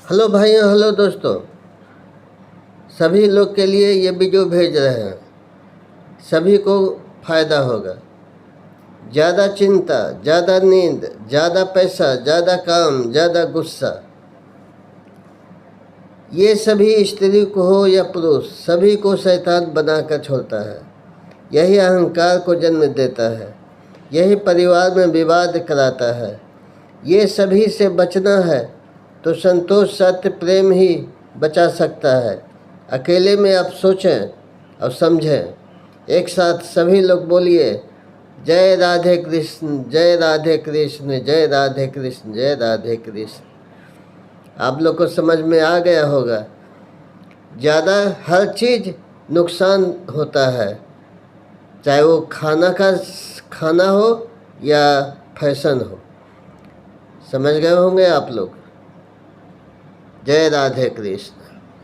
Hello भाइयों, hello दोस्तों। सभी लोग के लिए ये वीडियो भेज रहे हैं, सभी को फ़ायदा होगा। ज़्यादा चिंता, ज़्यादा नींद, ज़्यादा पैसा, ज़्यादा काम, ज़्यादा गुस्सा, ये सभी स्त्री को हो या पुरुष, सभी को शैतान बनाकर छोड़ता है। यही अहंकार को जन्म देता है, यही परिवार में विवाद कराता है। ये सभी से बचना है तो संतोष, सत्य, प्रेम ही बचा सकता है। अकेले में आप सोचें और समझें। एक साथ सभी लोग बोलिए, जय राधे कृष्ण, जय राधे कृष्ण, जय राधे कृष्ण, जय राधे कृष्ण। आप लोग को समझ में आ गया होगा। ज़्यादा हर चीज़ नुकसान होता है, चाहे वो खाना हो या फैशन हो। समझ गए होंगे आप लोग। जय राधे कृष्ण।